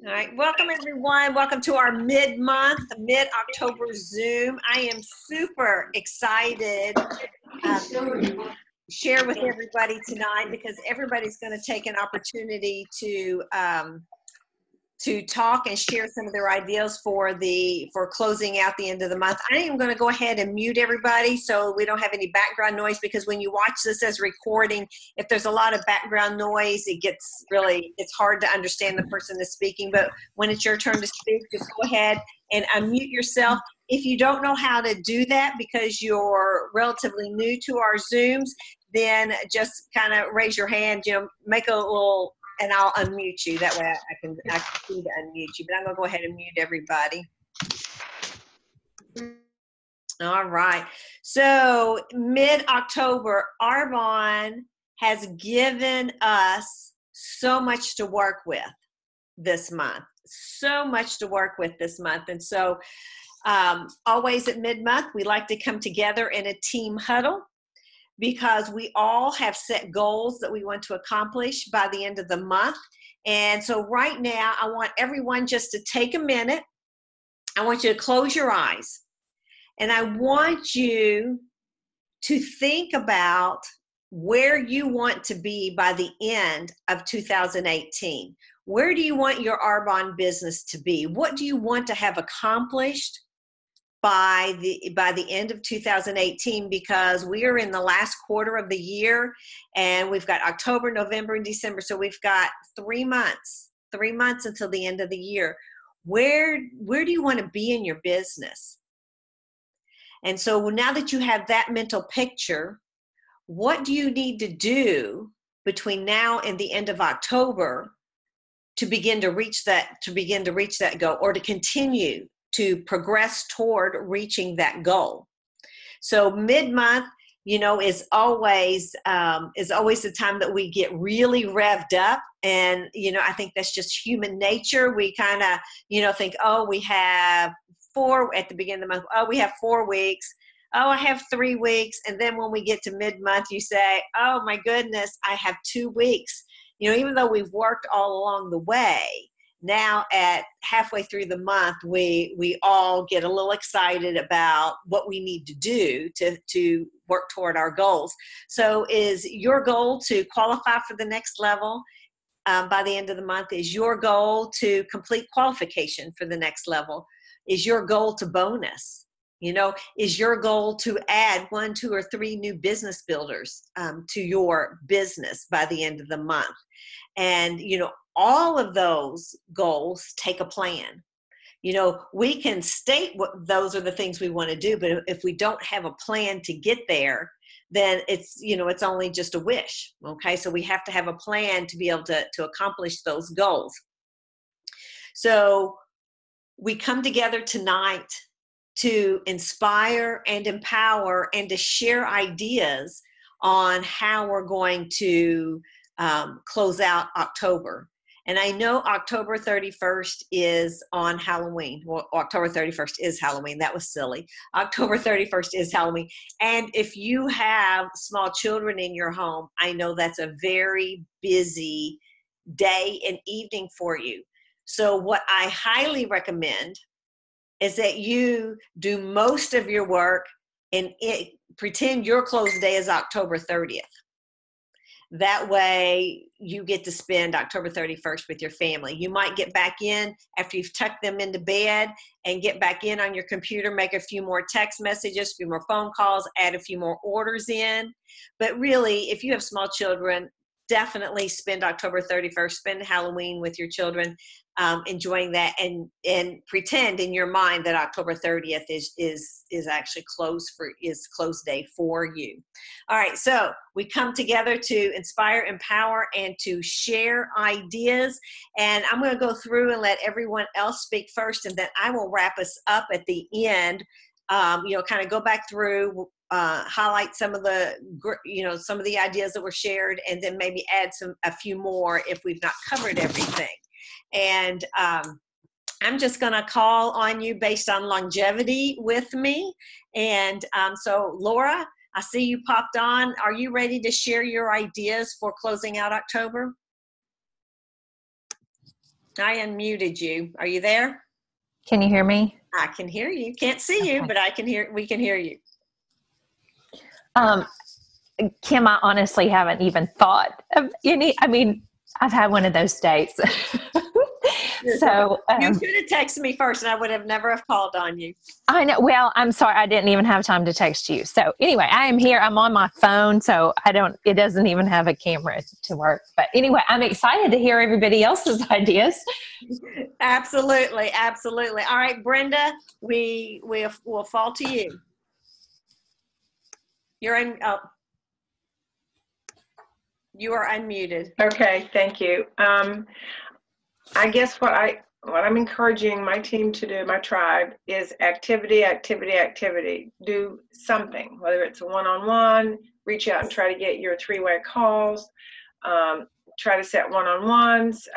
All right, welcome everyone. Welcome to our mid-month, mid-October Zoom. I am super excited to share with everybody tonight because everybody's going to take an opportunity to talk and share some of their ideas for closing out the end of the month. I am going to go ahead and mute everybody so we don't have any background noise, because when you watch this as recording, if there's a lot of background noise, it's hard to understand the person that's speaking. But when it's your turn to speak, just go ahead and unmute yourself. If you don't know how to do that because you're relatively new to our Zooms, then just kind of raise your hand, make a little, and I'll unmute you. That way I can see to unmute you. But I'm going to go ahead and mute everybody. All right. So mid-October, Arbonne has given us so much to work with this month. So much to work with this month. And so always at mid-month, we like to come together in a team huddle, because we all have set goals that we want to accomplish by the end of the month. And so right now, I want everyone just to take a minute. I want you to close your eyes. And I want you to think about where you want to be by the end of 2018. Where do you want your Arbonne business to be? What do you want to have accomplished by the end of 2018, because we are in the last quarter of the year and we've got October, November, and December. So we've got 3 months until the end of the year. Where do you want to be in your business? And so now that you have that mental picture, what do you need to do between now and the end of October to begin to reach that goal, or to continue to progress toward reaching that goal? So mid-month, is always the time that we get really revved up. And, I think that's just human nature. We kind of, think, oh, we have at the beginning of the month, oh, we have 4 weeks. Oh, I have 3 weeks. And then when we get to mid-month, you say, oh my goodness, I have 2 weeks. Even though we've worked all along the way, now at halfway through the month, we all get a little excited about what we need to do to work toward our goals. So is your goal to qualify for the next level by the end of the month? Is your goal to complete qualification for the next level? Is your goal to bonus? Is your goal to add 1, 2, or 3 new business builders to your business by the end of the month? And, all of those goals take a plan. We can state what those are the things we want to do, but if we don't have a plan to get there, then it's only just a wish. Okay. So we have to have a plan to be able to accomplish those goals. So we come together tonight to inspire and empower and to share ideas on how we're going to close out October. And I know October 31st is on Halloween. Well, October 31st is Halloween. That was silly. October 31st is Halloween. And if you have small children in your home, I know that's a very busy day and evening for you. So what I highly recommend is that you do most of your work and pretend your close day is October 30th. That way you get to spend October 31st with your family. You might get back in after you've tucked them into bed and get back in on your computer, make a few more text messages, a few more phone calls, add a few more orders in. But really, if you have small children, definitely spend October 31st, spend Halloween with your children, enjoying that, and pretend in your mind that October 30th is actually close day for you. All right, so we come together to inspire, empower, and to share ideas. And I'm going to go through and let everyone else speak first, and then I will wrap us up at the end. Kind of go back through, highlight some of the ideas that were shared, and then maybe add a few more if we've not covered everything. And I'm just going to call on you based on longevity with me. And so Laura, I see you popped on. Are you ready to share your ideas for closing out October? I unmuted you. Are you there? Can you hear me? I can hear you. Can't see you, Okay. but we can hear you. Kim, I honestly haven't even thought of any. I mean, I've had one of those days. So You should have texted me first, and I would have never have called on you. I know. Well, I'm sorry, I didn't even have time to text you. So anyway, I am here. I'm on my phone, so it doesn't even have a camera to work. But anyway, I'm excited to hear everybody else's ideas. Absolutely, absolutely. All right, Brenda, we'll fall to you. You're in. Oh, you are unmuted. Okay, thank you. I guess what I'm encouraging my team to do, my tribe, is activity. Do something, whether it's a one-on-one, reach out and try to get your three-way calls, try to set one-on-ones,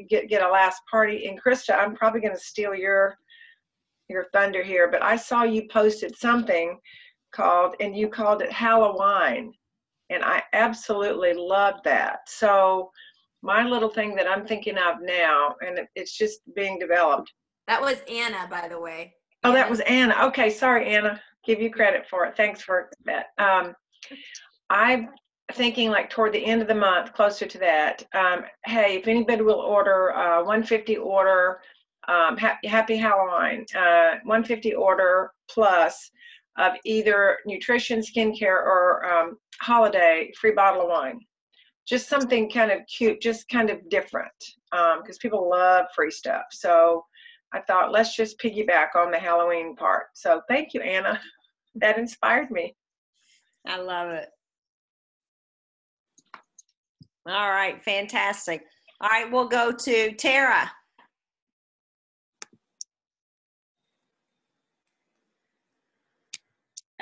get a last party. And Krista, I'm probably going to steal your thunder here, but I saw you posted something and you called it Halloween. And I absolutely loved that. So my little thing that I'm thinking of now, and it's just being developed. That was Anna, by the way. Oh, that was Anna. Okay, sorry, Anna. Give you credit for it. Thanks for that. I'm thinking like toward the end of the month, closer to that. Hey, if anybody will order 150 order, happy Halloween, 150 order plus of either nutrition, skincare, or holiday free bottle of wine. Just something kind of cute, just kind of different, because people love free stuff. So I thought, let's just piggyback on the Halloween part. So thank you, Anna. That inspired me. I love it. All right, fantastic. All right, we'll go to Tara.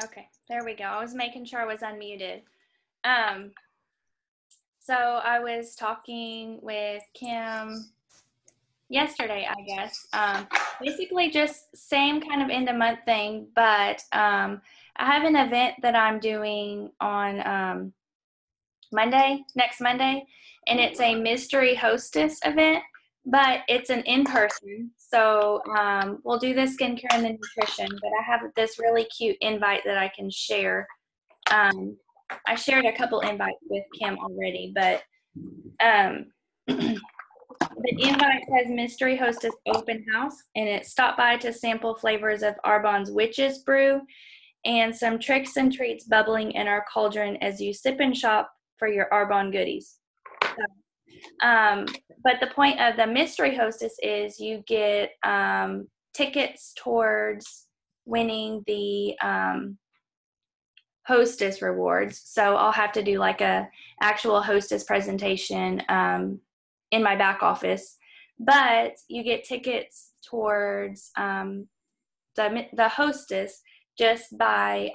Okay, there we go. I was making sure I was unmuted. So I was talking with Kim yesterday, I guess. Basically just same kind of end of month thing, but I have an event that I'm doing on next Monday, and it's a mystery hostess event, but it's an in-person. So we'll do the skincare and the nutrition, but I have this really cute invite that I can share. I shared a couple invites with Kim already, but the invite says Mystery Hostess Open House, and it's stop by to sample flavors of Arbonne's Witch's Brew and some tricks and treats bubbling in our cauldron as you sip and shop for your Arbonne goodies. But the point of the Mystery Hostess is you get tickets towards winning the hostess rewards. So I'll have to do like a actual hostess presentation in my back office, but you get tickets towards the hostess just by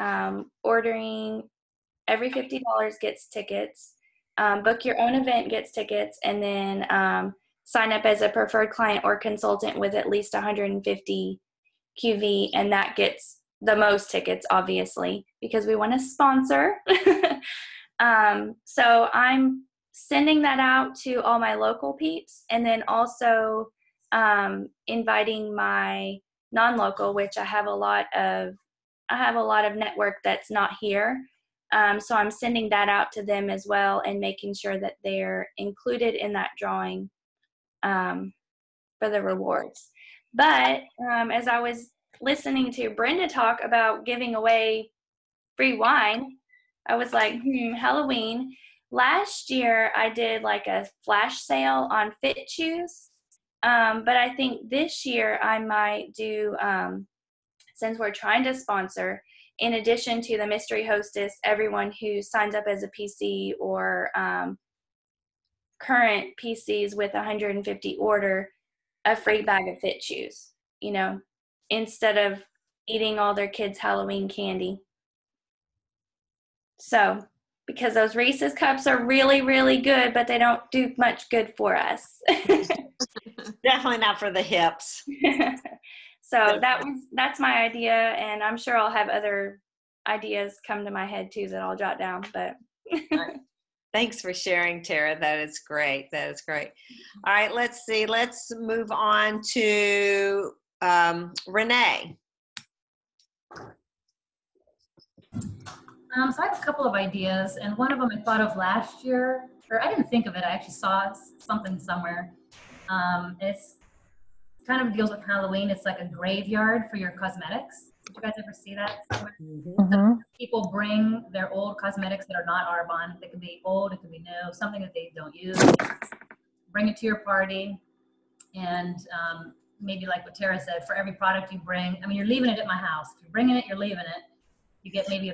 ordering. Every $50 gets tickets. Book your own event gets tickets, and then sign up as a preferred client or consultant with at least 150 QV, and that gets the most tickets, obviously, because we want to sponsor. So I'm sending that out to all my local peeps, and then also inviting my non-local, which I have a lot of network that's not here. So I'm sending that out to them as well and making sure that they're included in that drawing for the rewards. But as I was listening to Brenda talk about giving away free wine, I was like, Halloween. Last year I did like a flash sale on Fit Shoes, but I think this year I might do, since we're trying to sponsor, in addition to the mystery hostess, everyone who signs up as a PC or current PCs with 150 order, a free bag of Fit Shoes, instead of eating all their kids' Halloween candy. So, because those Reese's cups are really, really good, but they don't do much good for us. Definitely not for the hips. So that's my idea, and I'm sure I'll have other ideas come to my head too that I'll jot down. But Thanks for sharing, Tara. That is great. That is great. All right, let's see. Let's move on to Renee. So I have a couple of ideas, and one of them I thought of last year, or I didn't think of it. I actually saw something somewhere. It's kind of deals with Halloween. It's like a graveyard for your cosmetics. Did you guys ever see that somewhere? Mm-hmm. People bring their old cosmetics that are not Arbonne. They can be old, it can be new, something that they don't use. Bring it to your party, and maybe like what Tara said, for every product you bring, I mean, you're leaving it at my house. If you're bringing it, you're leaving it. You get maybe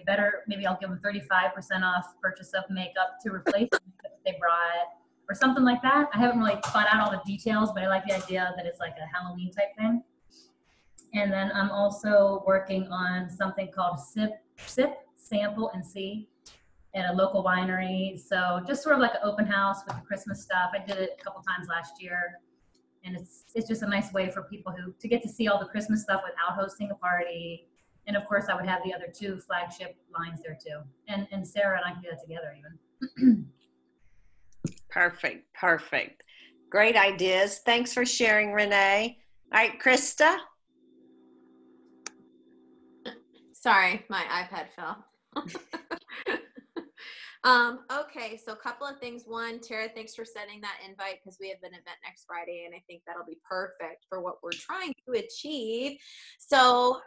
maybe I'll give them 35% off purchase of makeup to replace the makeup that they brought, or something like that. I haven't really thought out all the details, but I like the idea that it's like a Halloween type thing. And then I'm also working on something called Sip, Sample, and See at a local winery. So just sort of like an open house with the Christmas stuff. I did it a couple times last year. And it's just a nice way for people to get to see all the Christmas stuff without hosting a party. And of course, I would have the other 2 flagship lines there too. And Sarah and I can do that together even. Perfect. Perfect. Great ideas. Thanks for sharing, Renee. All right, Krista. Sorry, my iPad fell. Okay, so a couple of things. One, Tara, thanks for sending that invite because we have an event next Friday, and I think that'll be perfect for what we're trying to achieve. So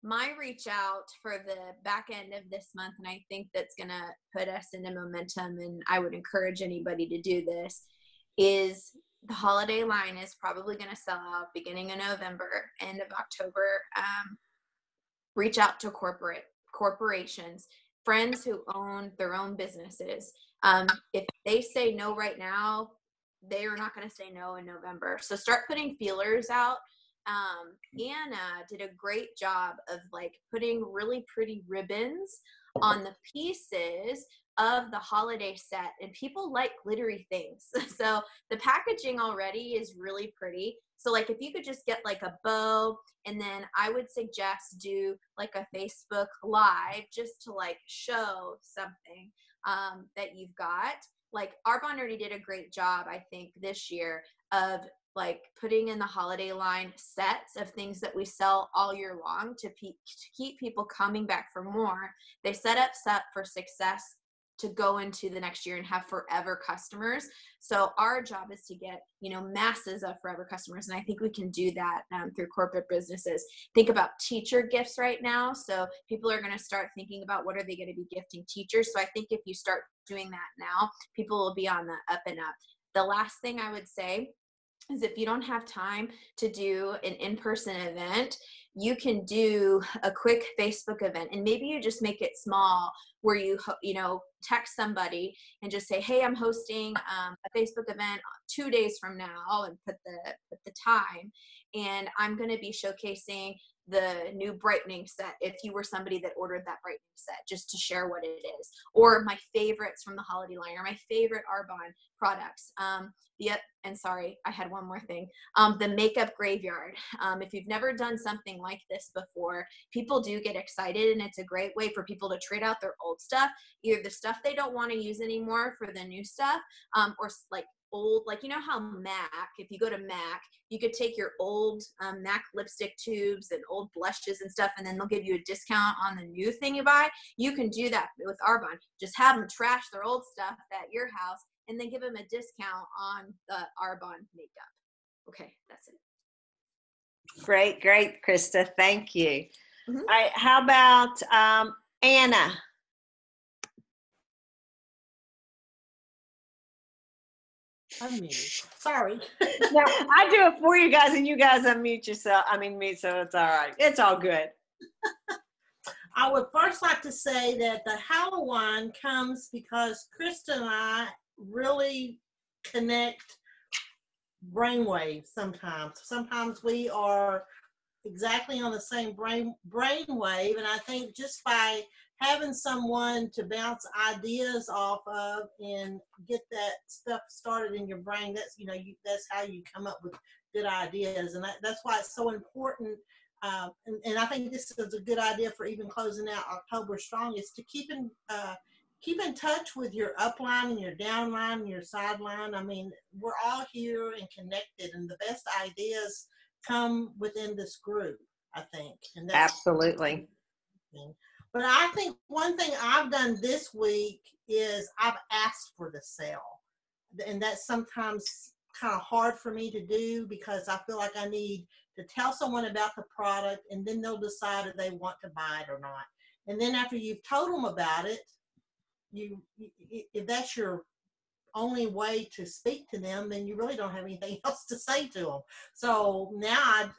my reach out for the back end of this month, and I think that's going to put us into momentum, and I would encourage anybody to do this, is the holiday line is probably going to sell out beginning of November, end of October. Reach out to corporations, friends who own their own businesses. If they say no right now, they are not going to say no in November. So start putting feelers out. Anna did a great job of like putting really pretty ribbons on the pieces of the holiday set, and people like glittery things. So the packaging already is really pretty. So like if you could just get like a bow, and then I would suggest do like a Facebook Live just to like show something that you've got. Like Arbonne already did a great job, I think, this year of like putting in the holiday line sets of things that we sell all year long to keep people coming back for more. They set up for success to go into the next year and have forever customers. So our job is to get, masses of forever customers. And I think we can do that through corporate businesses. Think about teacher gifts right now. So people are going to start thinking about what are they going to be gifting teachers. So I think if you start doing that now, people will be on the up and up. The last thing I would say is if you don't have time to do an in-person event, you can do a quick Facebook event, and maybe you just make it small where you text somebody and just say, hey, I'm hosting a Facebook event 2 days from now, and put the time, and I'm going to be showcasing the new brightening set if you were somebody that ordered that brightening set, just to share what it is, or my favorites from the holiday line, or my favorite Arbonne products. And sorry, I had one more thing. The makeup graveyard. If you've never done something like this before, people do get excited, and it's a great way for people to trade out their old stuff, either the stuff they don't want to use anymore for the new stuff, or like old, like how MAC, if you go to MAC, you could take your old MAC lipstick tubes and old blushes and stuff, and then they'll give you a discount on the new thing you buy. You can do that with Arbonne. Just have them trash their old stuff at your house, and then give them a discount on the Arbonne makeup. Okay, that's it. Great, Krista. Thank you. Mm-hmm. All right, how about Anna? Unmute. Sorry. No, I do it for you guys, and you guys unmute yourself. Me, so it's all right. It's all good. I would first like to say that the Halloween comes because Krista and I really connect brainwaves sometimes. Sometimes we are exactly on the same brainwave, and I think just by having someone to bounce ideas off of and get that stuff started in your brain, that's that's how you come up with good ideas, and that's why it's so important. And I think this is a good idea for even closing out October strong, is to keep in touch with your upline and your downline and your sideline. I mean, we're all here and connected, and the best ideas come within this group, I think. And that's Absolutely. But I think one thing I've done this week is I've asked for the sale. And that's sometimes kind of hard for me to do because I feel like I need to tell someone about the product, and then they'll decide if they want to buy it or not. And then after you've told them about it, if that's your only way to speak to them, then you really don't have anything else to say to them. So now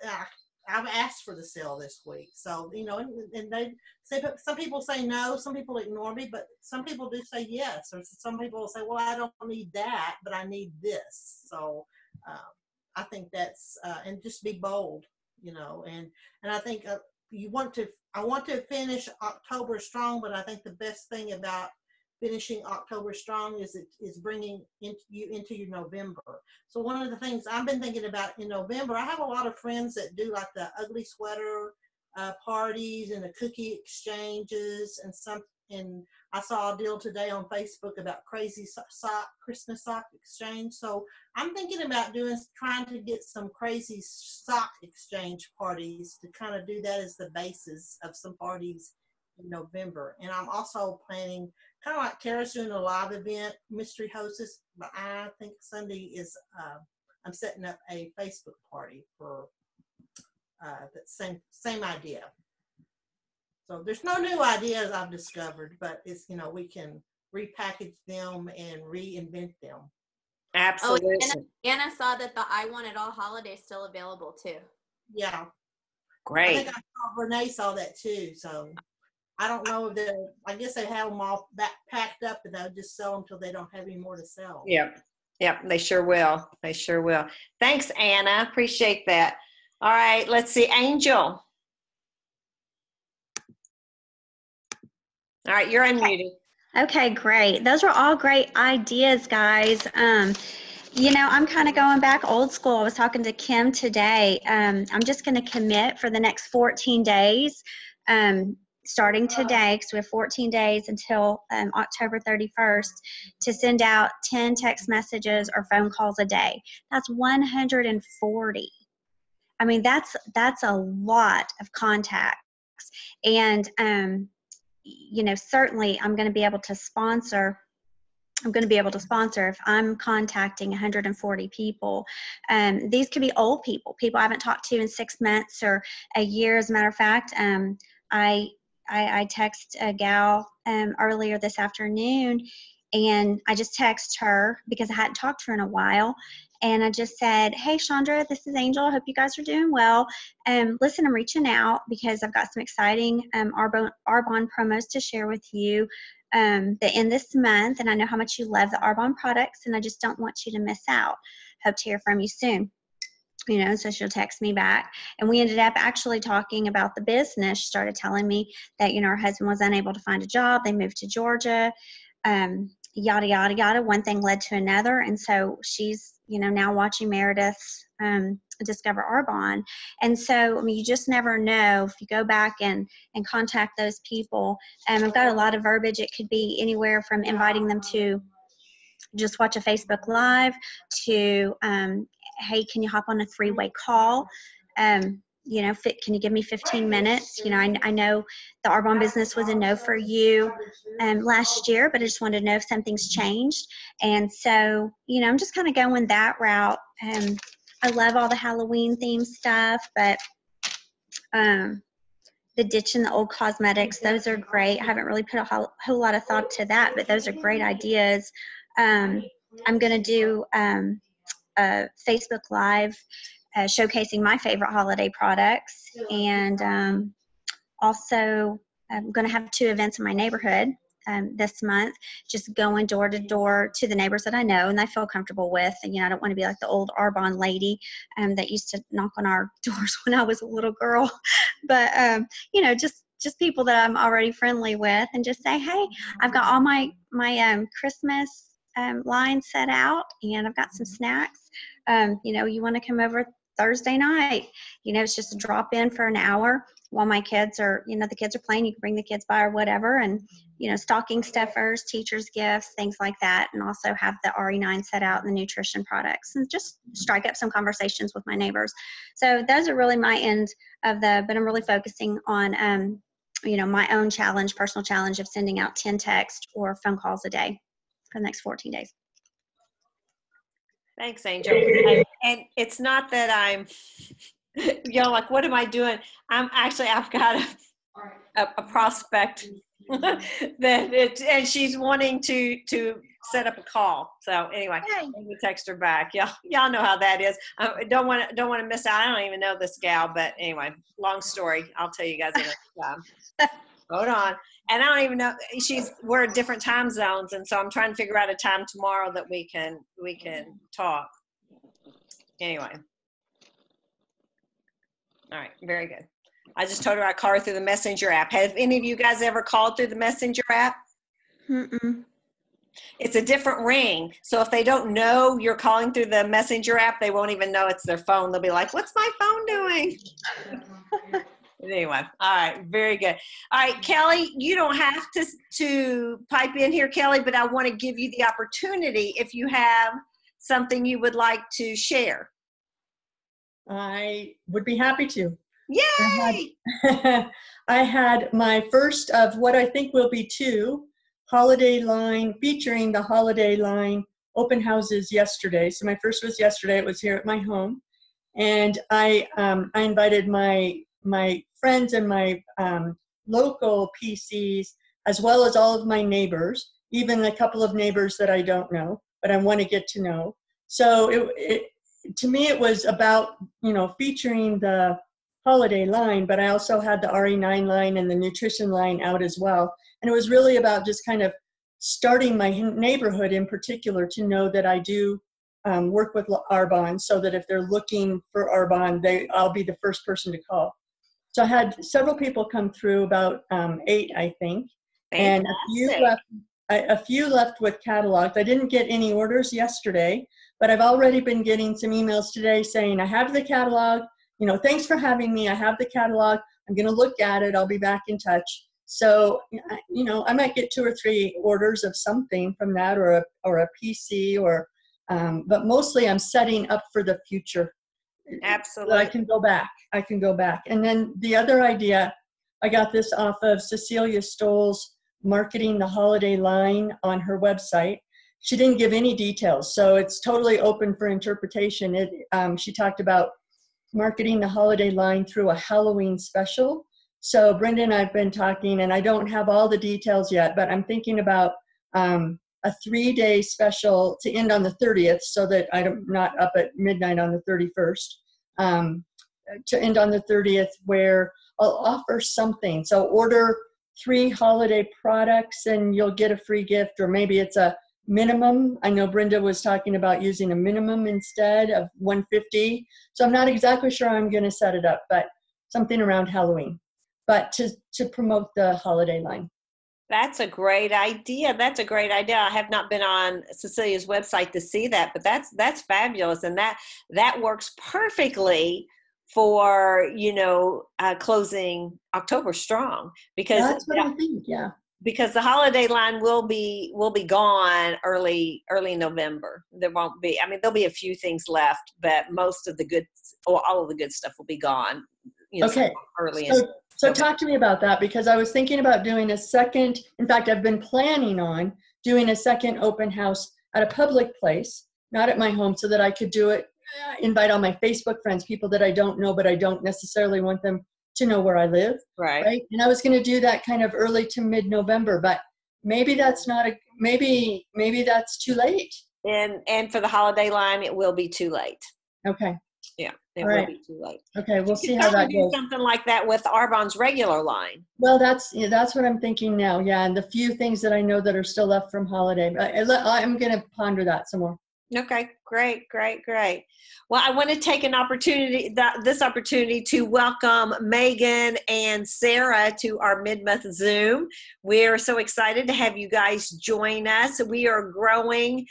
I've asked for the sale this week. So, you know, and they say, some people say no, some people ignore me, but some people do say yes. Or some people say, well, I don't need that, but I need this. So I think that's, and just be bold, you know, and I think I want to finish October strong, but I think the best thing about finishing October strong is bringing you into your November. So one of the things I've been thinking about in November, I have a lot of friends that do like the ugly sweater parties and the cookie exchanges and I saw a deal today on Facebook about crazy Christmas sock exchange. So I'm thinking about trying to get some crazy sock exchange parties to kind of do that as the basis of some parties in November. And I'm also planning, kind of like Tara's doing a live event, mystery hostess, but I think Sunday is, I'm setting up a Facebook party for that same idea. So there's no new ideas I've discovered, but it's, you know, we can repackage them and reinvent them. Absolutely. Oh, Anna saw that the I Want It All holiday is still available too. Yeah. Great. I think I saw Renee saw that too. So I don't know if I guess they have them all packed up and they'll just sell them till they don't have any more to sell. Yep. They sure will. They sure will. Thanks, Anna. Appreciate that. All right. Let's see. Angel. All right. You're unmuted. Okay, great. Those are all great ideas, guys. You know, I'm kind of going back old school. I was talking to Kim today. I'm just going to commit for the next 14 days, starting today, because we have 14 days until October 31st, to send out 10 text messages or phone calls a day. That's 140. I mean, that's a lot of contacts. And, you know, certainly I'm going to be able to sponsor if I'm contacting 140 people. These could be old people I haven't talked to in 6 months or a year. As a matter of fact, I texted a gal earlier this afternoon, and I just texted her because I hadn't talked to her in a while. And I just said, hey, Chandra, this is Angel. I hope you guys are doing well. Listen, I'm reaching out because I've got some exciting Arbonne promos to share with you that in this month, and I know how much you love the Arbonne products, and I just don't want you to miss out. Hope to hear from you soon. You know, so she'll text me back. And we ended up actually talking about the business. She started telling me that, you know, her husband was unable to find a job. They moved to Georgia, yada, yada, yada. One thing led to another. And so she's, you know, now watching Meredith discover Arbonne. And so, I mean, you just never know if you go back and contact those people. I've got a lot of verbiage. It could be anywhere from inviting them to just watch a Facebook Live to, hey, can you hop on a 3-way call? You know, can you give me 15 minutes? You know, I know the Arbonne business was a no for you last year, but I just wanted to know if something's changed. And so, you know, I'm just kind of going that route. I love all the Halloween themed stuff, but the ditching the old cosmetics, those are great. I haven't really put a whole lot of thought to that, but those are great ideas. I'm going to do a Facebook Live showcasing my favorite holiday products. And also, I'm going to have 2 events in my neighborhood this month, just going door to door to the neighbors that I know and I feel comfortable with. And, you know, I don't want to be like the old Arbonne lady that used to knock on our doors when I was a little girl. But, you know, just people that I'm already friendly with, and just say, hey, I've got all my Christmas line set out, and I've got some snacks. You know, you want to come over Thursday night. It's just a drop in for an hour while my kids are, the kids are playing. You can bring the kids by or whatever. And, stocking stuffers, teachers' gifts, things like that. And also have the RE9 set out and the nutrition products and just strike up some conversations with my neighbors. So those are really my end of but I'm really focusing on, my own challenge, personal challenge of sending out 10 texts or phone calls a day for the next 14 days. Thanks, Angel. And it's not that I'm, like, what am I doing? I've got a prospect and she's wanting to set up a call. So anyway, let me text her back. Y'all know how that is. I don't want to miss out. I don't even know this gal, but anyway, long story. I'll tell you guys another time. Hold on. And I don't even know, we're in different time zones. And so I'm trying to figure out a time tomorrow that we can talk. Anyway. All right. Very good. I just told her I called her through the Messenger app. Have any of you guys ever called through the Messenger app? Mm-mm. It's a different ring. So if they don't know you're calling through the Messenger app, they won't even know it's their phone. They'll be like, what's my phone doing? Anyway, all right, very good. All right, Kelly, you don't have to pipe in here, Kelly, but I want to give you the opportunity if you have something you would like to share. I would be happy to. Yay! I had my first of what I think will be 2 holiday line, featuring the holiday line open houses yesterday. So my first was yesterday. It was here at my home. And I invited my friends and my local PCs, as well as all of my neighbors, even a couple of neighbors that I don't know, but I want to get to know. So to me, it was about, featuring the holiday line, but I also had the RE9 line and the nutrition line out as well. And it was really about just kind of starting my neighborhood in particular to know that I do work with Arbonne, so that if they're looking for Arbonne, I'll be the first person to call. So I had several people come through, about 8, I think. Fantastic. And a few left with catalogs. I didn't get any orders yesterday, but I've already been getting some emails today saying, I have the catalog, thanks for having me. I have the catalog. I'm going to look at it. I'll be back in touch. So, I might get 2 or 3 orders of something from that, or a PC, but mostly I'm setting up for the future. Absolutely. So I can go back. And then the other idea, I got this off of Cecilia Stoll's marketing the holiday line on her website. She didn't give any details, so it's totally open for interpretation. She talked about marketing the holiday line through a Halloween special. So Brenda and I've been talking, and I don't have all the details yet, but I'm thinking about a 3-day special to end on the 30th, so that I'm not up at midnight on the 31st, to end on the 30th, where I'll offer something. So order 3 holiday products and you'll get a free gift, or maybe it's a minimum. I know Brenda was talking about using a minimum instead of $150. So I'm not exactly sure how I'm going to set it up, but something around Halloween, but to promote the holiday line. That's a great idea. I have not been on Cecilia's website to see that, but that's fabulous. And that works perfectly for, closing October strong, because that's what I think. Yeah. Because the holiday line will be gone early November. There won't be, there'll be a few things left, but most of the good, or all of the good stuff will be gone. Okay. Early. So talk to me about that, because I was thinking about doing a second, in fact, I've been planning on doing a second open house at a public place, not at my home, so that I could do it, invite all my Facebook friends, people that I don't know, but I don't necessarily want them to know where I live. Right. And I was going to do that kind of early to mid-November, but maybe that's maybe that's too late. And for the holiday line, it will be too late. Okay. Yeah, it will be too late. Okay, we'll see how that goes. Something like that with Arbonne's regular line. Well, that's what I'm thinking now. Yeah, and the few things that I know that are still left from holiday. I'm going to ponder that some more. Okay, great, great, great. Well, I want to take this opportunity to welcome Megan and Sarah to our mid-month Zoom. We're so excited to have you guys join us. We are growing.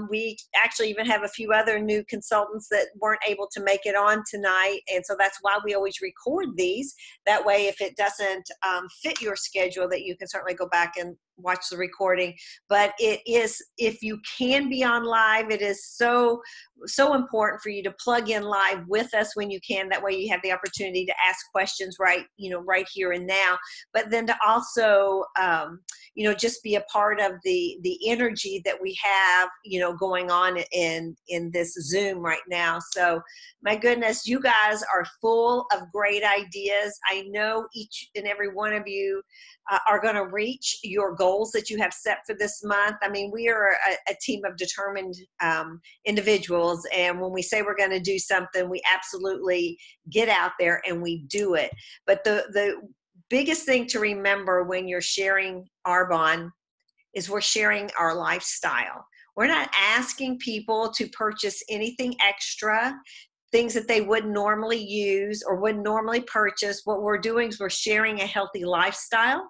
We actually even have a few other new consultants that weren't able to make it on tonight, and so that's why we always record these. That way, if it doesn't fit your schedule, that you can certainly go back and watch the recording. But it is, if you can be on live, it is so important for you to plug in live with us when you can. That way you have the opportunity to ask questions right here and now, but then to also just be a part of the energy that we have going on in this Zoom right now. So my goodness, you guys are full of great ideas. I know each and every one of you are going to reach your goals that you have set for this month. I mean, we are a team of determined individuals, and when we say we're going to do something, we absolutely get out there and we do it. But the biggest thing to remember when you're sharing Arbonne is we're sharing our lifestyle. We're not asking people to purchase anything extra, things that they wouldn't normally use or wouldn't normally purchase. What we're doing is we're sharing a healthy lifestyle,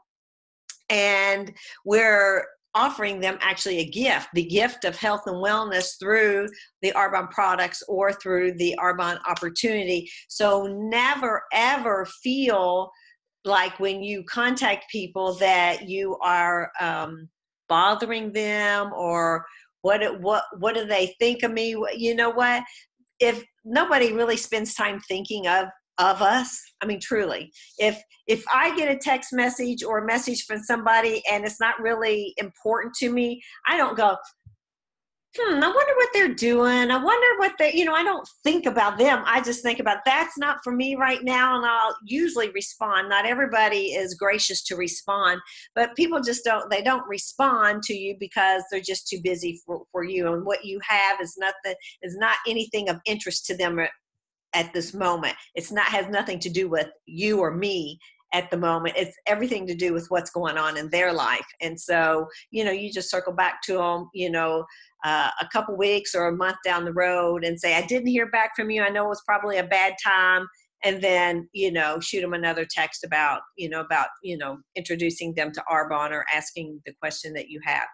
and we're offering them actually a gift, the gift of health and wellness through the Arbonne products or through the Arbonne opportunity. So never, ever feel like when you contact people that you are bothering them, or what do they think of me? You know what? If nobody really spends time thinking of us, I mean, truly, if I get a text message or a message from somebody and it's not really important to me, I don't go, I wonder what they're doing. I wonder what they, I don't think about them. I just think about, that's not for me right now. And I'll usually respond. Not everybody is gracious to respond, but people just don't respond to you because they're just too busy for you. And what you have is not anything of interest to them at this moment. Has nothing to do with you or me at the moment. It's everything to do with what's going on in their life. And so, you just circle back to them, a couple weeks or a month down the road and say, I didn't hear back from you. I know it was probably a bad time. And then, shoot them another text about introducing them to Arbonne or asking the question that you have.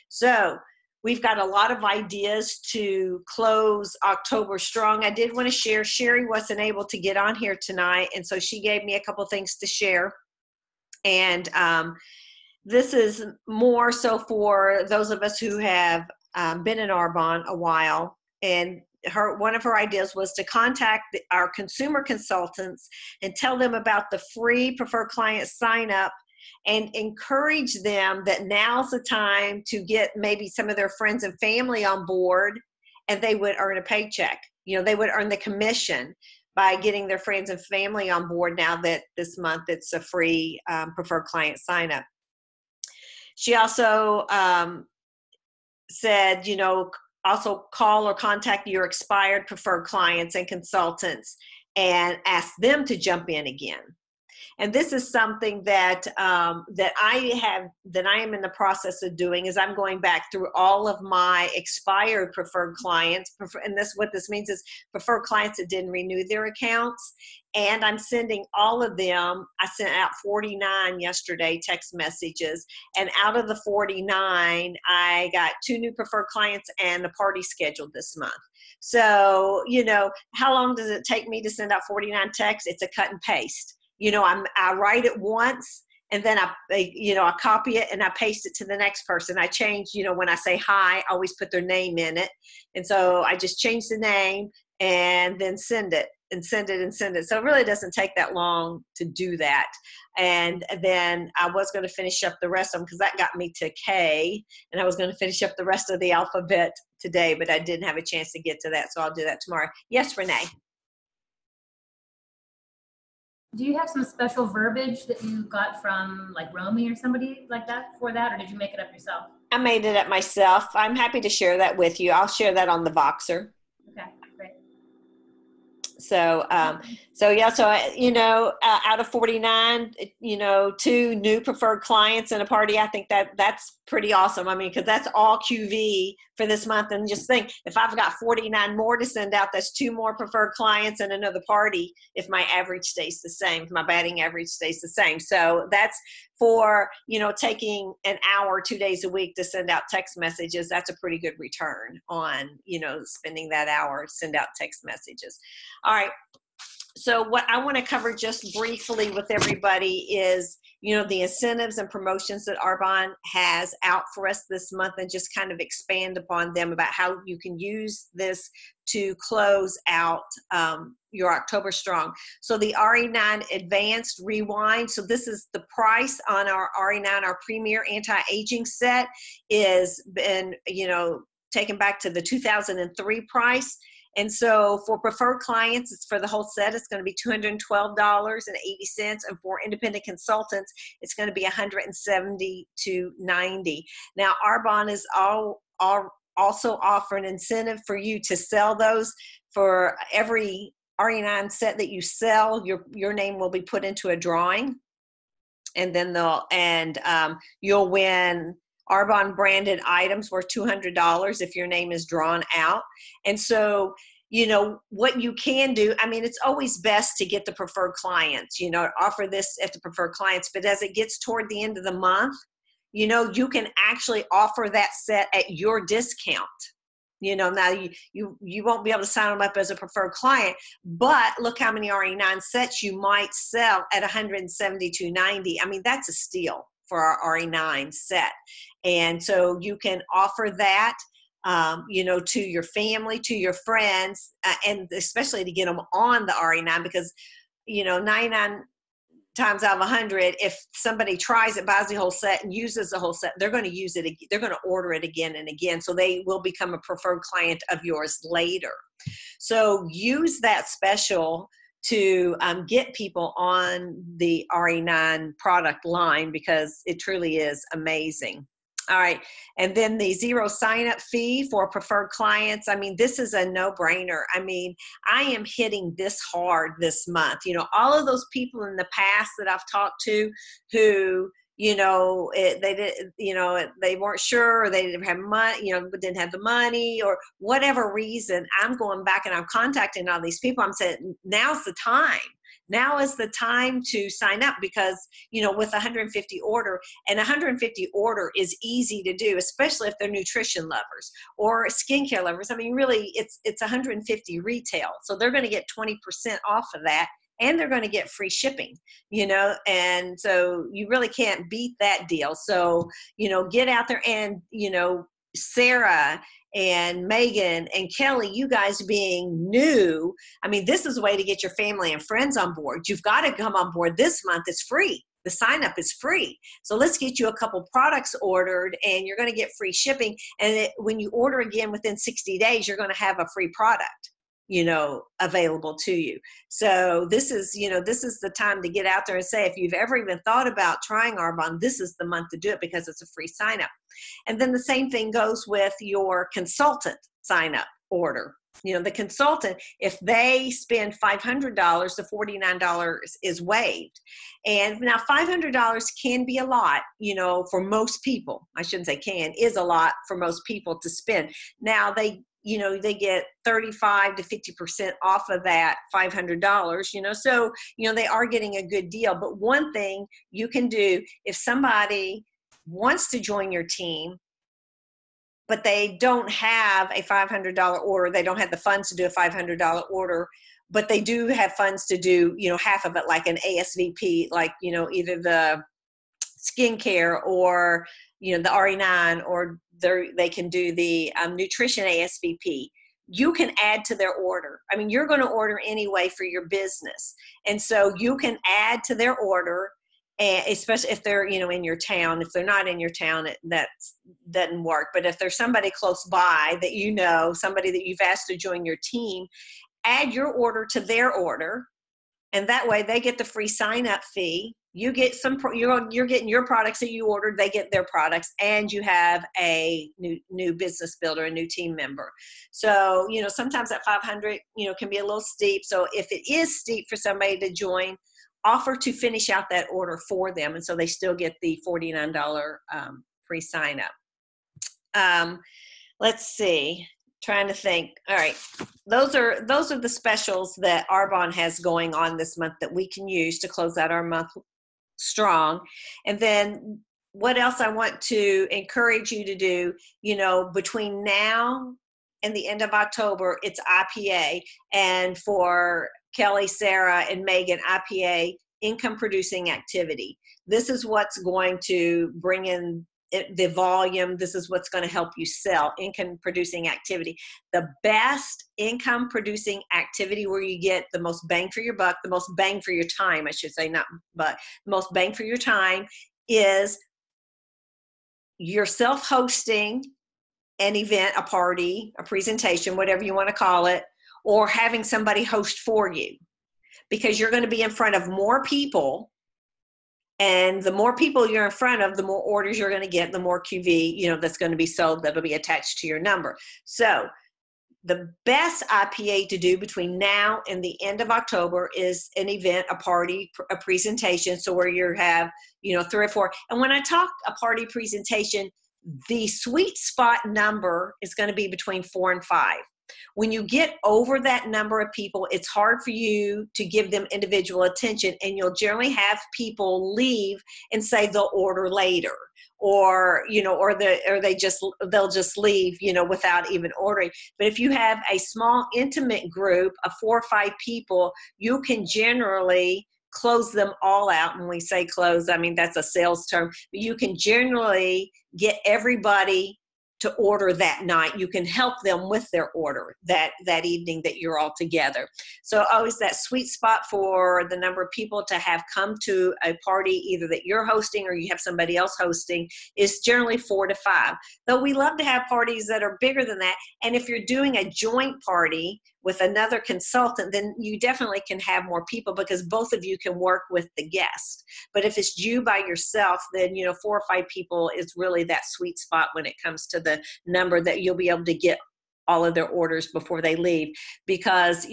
So we've got a lot of ideas to close October strong. I did want to share, Sherry wasn't able to get on here tonight, and so she gave me a couple things to share. And this is more so for those of us who have been in Arbonne a while. And one of her ideas was to contact our consumer consultants and tell them about the free preferred client sign up, and encourage them that now's the time to get maybe some of their friends and family on board, and they would earn a paycheck. They would earn the commission by getting their friends and family on board now that this month it's a free preferred client sign up. She also said, also call or contact your expired preferred clients and consultants and ask them to jump in again. And this is something that I am in the process of doing, is I'm going back through all of my expired preferred clients, and what this means is preferred clients that didn't renew their accounts, and I'm sending all of them. I sent out 49 yesterday text messages, and out of the 49, I got 2 new preferred clients and a party scheduled this month. So, how long does it take me to send out 49 texts? It's a cut and paste. I write it once, and then I copy it and I paste it to the next person. I change, when I say hi, I always put their name in it. And so I just change the name and then send it. So it really doesn't take that long to do that. And then I was going to finish up the rest of them, because that got me to K, and I was going to finish up the rest of the alphabet today, but I didn't have a chance to get to that. So I'll do that tomorrow. Yes, Renee. Do you have some special verbiage that you got from like Romy or somebody like that for that, or did you make it up yourself? I made it up myself. I'm happy to share that with you. I'll share that on the Voxer. Okay, great. Out of 49, 2 new preferred clients and a party, I think that's pretty awesome. I mean, because that's all QV for this month. And just think, if I've got 49 more to send out, that's 2 more preferred clients and another party if my average stays the same, if my batting average stays the same. So that's for, taking an hour, 2 days a week to send out text messages. That's a pretty good return on, spending that hour to send out text messages. All right. So what I want to cover just briefly with everybody is, the incentives and promotions that Arbonne has out for us this month, and just kind of expand upon them about how you can use this to close out your October strong. So the RE9 Advanced Rewind. So this is the price on our RE9, our premier anti-aging set, is been, taken back to the 2003 price. And so for preferred clients, it's for the whole set, it's going to be $212.80. And for independent consultants, it's going to be $170.90. Now, Arbonne is also offer an incentive for you to sell those. For every RE9 set that you sell, your name will be put into a drawing. And then you'll win Arbonne branded items worth $200 if your name is drawn out. And so, what you can do, I mean, it's always best to get the preferred clients, offer this at the preferred clients. But as it gets toward the end of the month, you can actually offer that set at your discount. Now you won't be able to sign them up as a preferred client, but look how many RE9 sets you might sell at $172.90. I mean, that's a steal for our RE9 set. And so you can offer that, to your family, to your friends, and especially to get them on the RE9, because, 99 times out of 100, if somebody tries it, buys the whole set and uses the whole set, they're going to use it. They're going to order it again and again. So they will become a preferred client of yours later. So use that special to get people on the RE9 product line, because it truly is amazing. All right. And then the 0 sign-up fee for preferred clients. I mean, this is a no-brainer. I mean, I am hitting this hard this month. All of those people in the past that I've talked to who, they weren't sure, or they didn't have money, didn't have the money, or whatever reason, I'm going back and I'm contacting all these people. I'm saying, now's the time. Now is the time to sign up, because, with 150 order, and 150 order is easy to do, especially if they're nutrition lovers or skincare lovers. I mean, really, it's 150 retail. So they're going to get 20% off of that, and they're going to get free shipping, and so you really can't beat that deal. So, get out there, and, Sarah and Megan and Kelly, you guys being new, I mean, this is a way to get your family and friends on board. You've got to come on board this month. It's free. The sign up is free. So let's get you a couple products ordered, and you're going to get free shipping. And when you order again within 60 days, you're going to have a free product, available to you. So this is the time to get out there and say, if you've ever even thought about trying Arbonne, this is the month to do it, because it's a free sign up. And then the same thing goes with your consultant sign up order. The consultant, if they spend $500, the $49 is waived. And now $500 can be a lot, for most people. I shouldn't say can, is a lot for most people to spend. Now they get 35 to 50% off of that $500, so, they are getting a good deal. But one thing you can do, if somebody wants to join your team, but they don't have a $500 order, they don't have the funds to do a $500 order, but they do have funds to do, half of it, like an ASVP, like, either the skincare or, the RE9, or they can do the nutrition ASVP. You can add to their order. I mean, you're going to order anyway for your business. And so you can add to their order, and especially if they're, in your town. If they're not in your town, that doesn't work. But if there's somebody close by that somebody that you've asked to join your team, add your order to their order. And that way they get the free sign-up fee, you get you're getting your products that you ordered, they get their products, and you have a new business builder, a new team member. So, sometimes that 500, can be a little steep. So if it is steep for somebody to join, offer to finish out that order for them. And so they still get the $49 free sign up. Let's see, trying to think. All right. Those are the specials that Arbonne has going on this month that we can use to close out our month strong. And then what else I want to encourage you to do, between now and the end of October, it's IPA. And for Kelly, Sarah, and Megan, IPA, income producing activity. This is what's going to bring in the volume. This is what's going to help you sell. Income producing activity. The best income producing activity where you get the most bang for your buck, the most bang for your time, I should say, not but most bang for your time, is you're self-hosting an event, a party, a presentation, whatever you want to call it, or having somebody host for you, because you're going to be in front of more people. And the more people you're in front of, the more orders you're going to get, the more QV, that's going to be sold, that'll be attached to your number. So the best IPA to do between now and the end of October is an event, a party, a presentation. So where you have, 3 or 4. And when I talk a party presentation, the sweet spot number is going to be between 4 and 5. When you get over that number of people, it's hard for you to give them individual attention, and you'll generally have people leave and say they'll order later, or they'll just leave, without even ordering. But if you have a small intimate group of 4 or 5 people, you can generally close them all out. When we say close, I mean, that's a sales term, but you can generally get everybody to order that night. You can help them with their order that evening that you're all together. So always that sweet spot for the number of people to have come to a party, either that you're hosting or you have somebody else hosting, is generally 4 to 5. Though we love to have parties that are bigger than that. And if you're doing a joint party with another consultant, then you definitely can have more people, because both of you can work with the guest. But if it's you by yourself, then 4 or 5 people is really that sweet spot when it comes to the number that you'll be able to get all of their orders before they leave. Because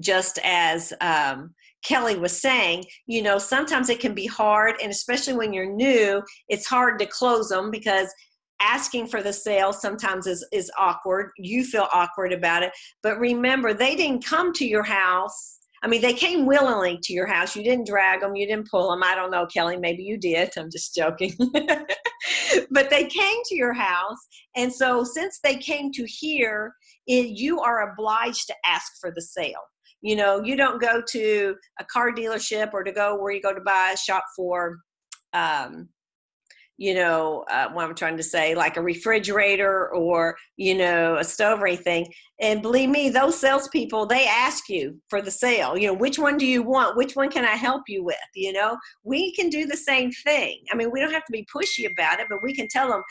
just as Kelly was saying, sometimes it can be hard, and especially when you're new, it's hard to close them, because asking for the sale sometimes is awkward. You feel awkward about it. But remember, they didn't come to your house. I mean, they came willingly to your house. You didn't drag them. You didn't pull them. I don't know, Kelly, maybe you did. I'm just joking. But they came to your house. And so since they came to here, you are obliged to ask for the sale. You don't go to a car dealership or to go where you go to buy a shop for, what I'm trying to say, like a refrigerator or, a stove or anything. And believe me, those salespeople, they ask you for the sale. Which one do you want? Which one can I help you with? We can do the same thing. I mean, we don't have to be pushy about it, but we can tell them,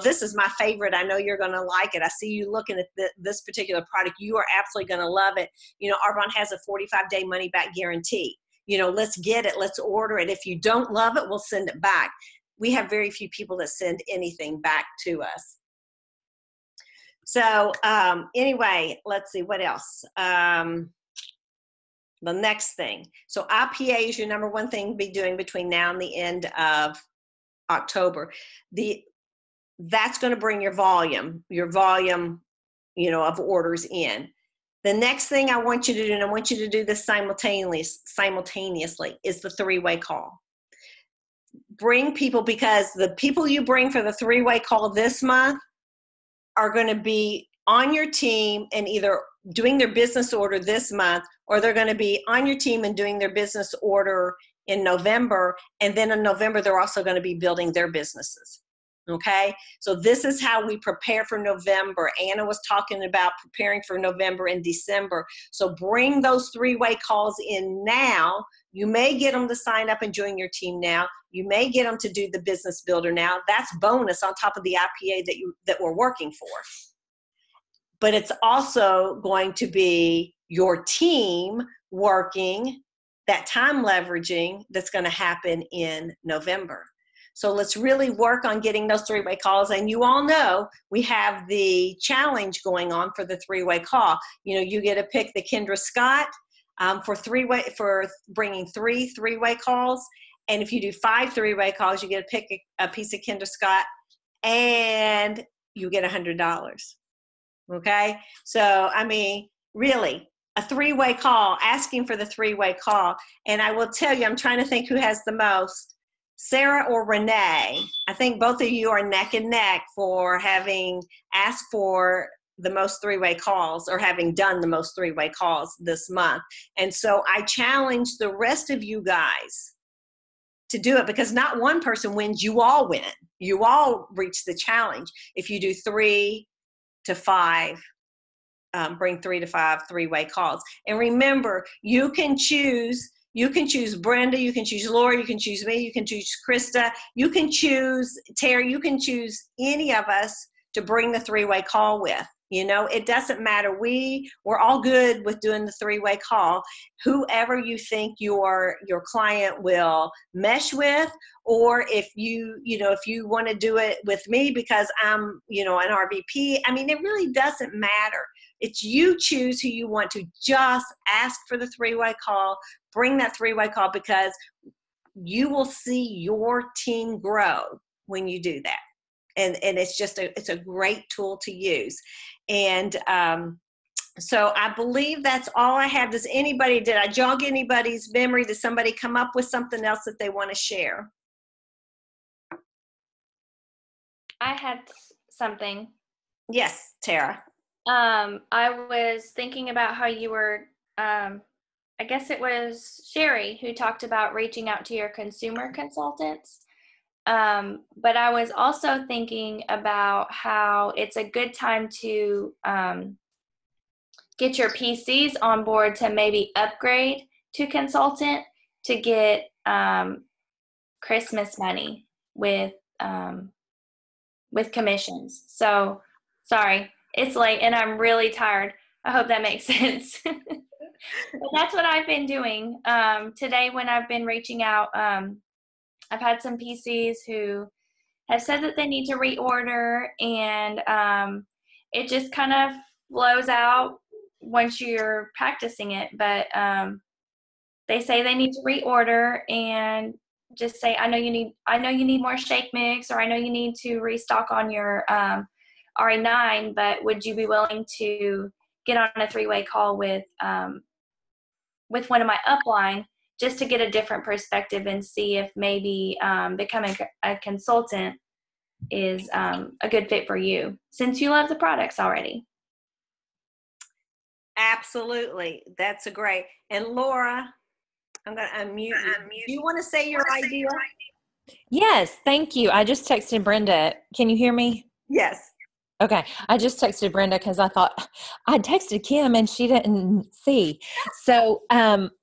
this is my favorite. I know you're going to like it. I see you looking at this particular product. You are absolutely going to love it. Arbonne has a 45-day money back guarantee. Let's get it. Let's order it. If you don't love it, we'll send it back. We have very few people that send anything back to us. So anyway, let's see what else. The next thing. So IPA is your number one thing to be doing between now and the end of October. That's going to bring your volume, of orders in. The next thing I want you to do, and I want you to do this simultaneously, is the 3-way call. Bring people, because the people you bring for the 3-way call this month are going to be on your team and either doing their business order this month, or they're going to be on your team and doing their business order in November. And then in November, they're also going to be building their businesses. Okay. So this is how we prepare for November. Anna was talking about preparing for November and December. So bring those 3-way calls in now. You may get them to sign up and join your team now. You may get them to do the business builder now. That's bonus on top of the IPA that we're working for. But it's also going to be your team working that time leveraging that's going to happen in November. So let's really work on getting those three-way calls. And you all know we have the challenge going on for the three-way call. You know, you get to pick the Kendra Scott for bringing three-way calls. And if you do 5 three-way calls, you get to pick a piece of Kendra Scott, and you get $100. Okay? So, I mean, really, a three-way call, asking for the three-way call. And I will tell you, I'm trying to think who has the most. Sarah or Renee, I think both of you are neck and neck for having asked for the most three-way calls or having done the most three-way calls this month. And so I challenge the rest of you guys to do it, because not one person wins, you all win. You all reach the challenge. If you do 3 to 5, bring 3 to 5 three-way calls. And remember, you can choose Brenda, you can choose Laura, you can choose me, you can choose Krista, you can choose Terry, you can choose any of us to bring the three-way call with. You know, it doesn't matter. We're all good with doing the three-way call. Whoever you think your client will mesh with, or if you want to do it with me because I'm, an RVP, I mean, it really doesn't matter. It's you choose who you want to. Just ask for the three-way call, bring that three-way call, because you will see your team grow when you do that. And it's just it's a great tool to use. And so I believe that's all I have. Did I jog anybody's memory? Did somebody come up with something else that they want to share? I had something. Yes, Tara. I was thinking about how you were, I guess it was Sherry who talked about reaching out to your consumer consultants. But I was also thinking about how it's a good time to get your PCs on board to maybe upgrade to consultant to get Christmas money with commissions. So sorry, it's late and I'm really tired. I hope that makes sense. But that's what I've been doing. Today when I've been reaching out, I've had some PCs who have said that they need to reorder, and it just kind of flows out once you're practicing it. But they say they need to reorder, and just say, I know you need more shake mix, or I know you need to restock on your RE9, but would you be willing to get on a three-way call with one of my upline, just to get a different perspective and see if maybe becoming a consultant is a good fit for you, since you love the products already. Absolutely. That's a great. And Laura, I'm going to unmute you. Do you want to say your idea? Yes, thank you. I just texted Brenda. Can you hear me? Yes. Okay. I just texted Brenda because I thought I texted Kim and she didn't see. So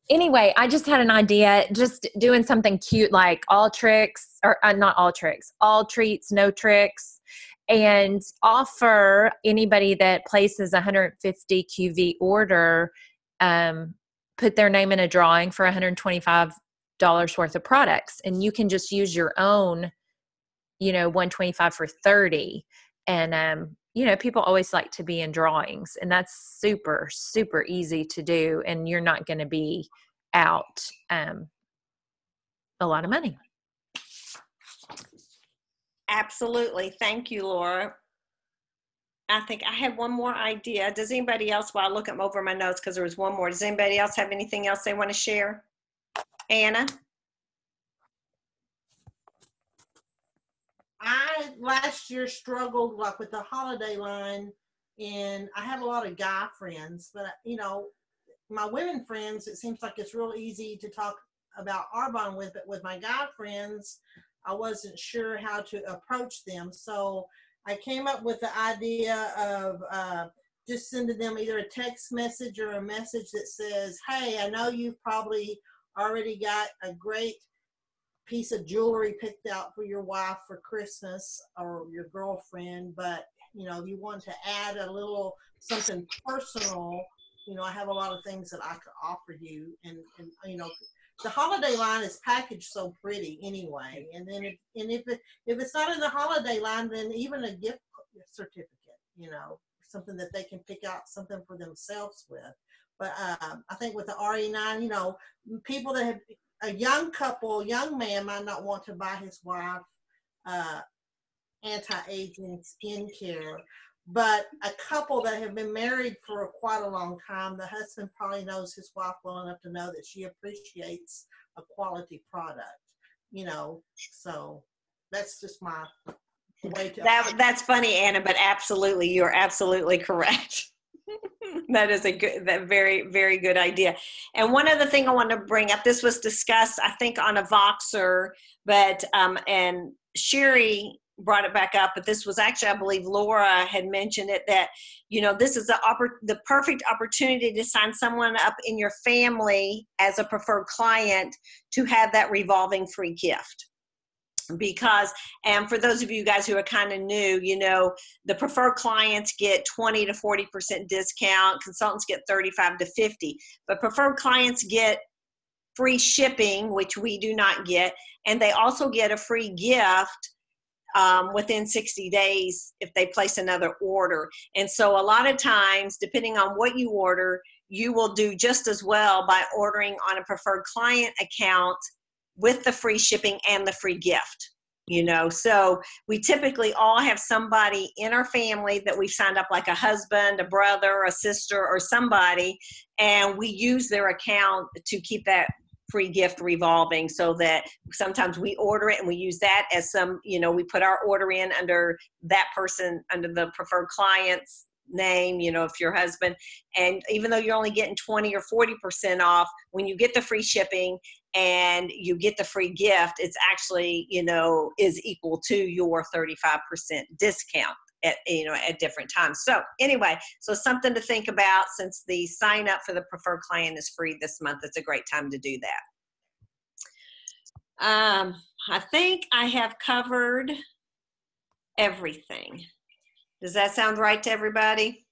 anyway, I just had an idea, just doing something cute like all tricks, or not all tricks, all treats, no tricks, and offer anybody that places 150 QV order, put their name in a drawing for $125 worth of products. And you can just use your own, 125 for 30. And, people always like to be in drawings, and that's super, super easy to do. And you're not going to be out a lot of money. Absolutely. Thank you, Laura. I think I had one more idea. Does anybody else, while I look over my notes, because there was one more, does anybody else have anything else they want to share? Anna? I last year struggled like with the holiday line, and I have a lot of guy friends, but my women friends, it seems like it's real easy to talk about Arbonne with, but with my guy friends, I wasn't sure how to approach them. So I came up with the idea of just sending them either a text message or a message that says, hey, I know you've probably already got a great piece of jewelry picked out for your wife for Christmas or your girlfriend, but you want to add a little something personal you know, I have a lot of things that I could offer you, and you know, the holiday line is packaged so pretty anyway. And then if it's not in the holiday line, then even a gift certificate, you know, something that they can pick out something for themselves with. But I think with the RE9, you know, people that have a young man might not want to buy his wife anti-aging skincare, but a couple that have been married for quite a long time, the husband probably knows his wife well enough to know that she appreciates a quality product, you know. So that's just my way to. That's funny, Anna, but absolutely, you're absolutely correct. That is that very, very good idea. And one other thing I want to bring up, this was discussed, I think, on a Voxer, but and Sherry brought it back up, but this was actually, I believe Laura had mentioned it, that, you know, this is the perfect opportunity to sign someone up in your family as a preferred client to have that revolving free gift. Because, and for those of you guys who are kind of new, you know, the preferred clients get 20 to 40% discount, consultants get 35 to 50, but preferred clients get free shipping, which we do not get, and they also get a free gift within 60 days if they place another order. And so a lot of times, depending on what you order, you will do just as well by ordering on a preferred client account with the free shipping and the free gift, you know. So we typically all have somebody in our family that we've signed up, like a husband, a brother, a sister, or somebody, and we use their account to keep that free gift revolving, so that sometimes we order it and we use that as some, you know, we put our order in under that person, under the preferred client's name, you know, if your husband, and even though you're only getting 20 or 40% off, when you get the free shipping and you get the free gift, it's actually, you know, is equal to your 35% discount at, you know, at different times. So anyway, so something to think about, since the sign up for the preferred client is free this month. It's a great time to do that. I think I have covered everything. Does that sound right to everybody?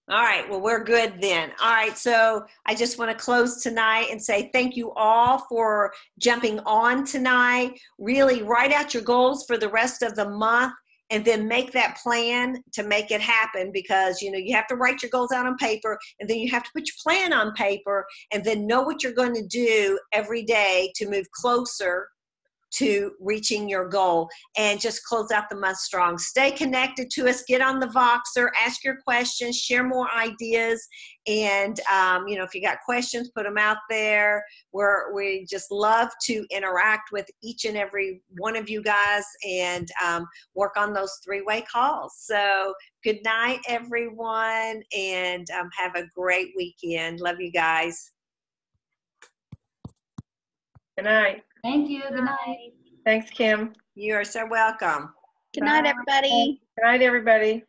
All right, well, we're good then. All right, so I just want to close tonight and say thank you all for jumping on tonight. Really write out your goals for the rest of the month, and then make that plan to make it happen, because, you know, you have to write your goals out on paper, and then you have to put your plan on paper, and then know what you're going to do every day to move closer to reaching your goal, and just close out the month strong. Stay connected to us. Get on the Voxer, ask your questions, share more ideas, and you know, if you got questions, put them out there. We just love to interact with each and every one of you guys, and work on those three-way calls. So good night, everyone, and have a great weekend. Love you guys. Good night. Thank you. Good night. Thanks, Kim. You are so welcome. Good night, everybody. Good night, everybody.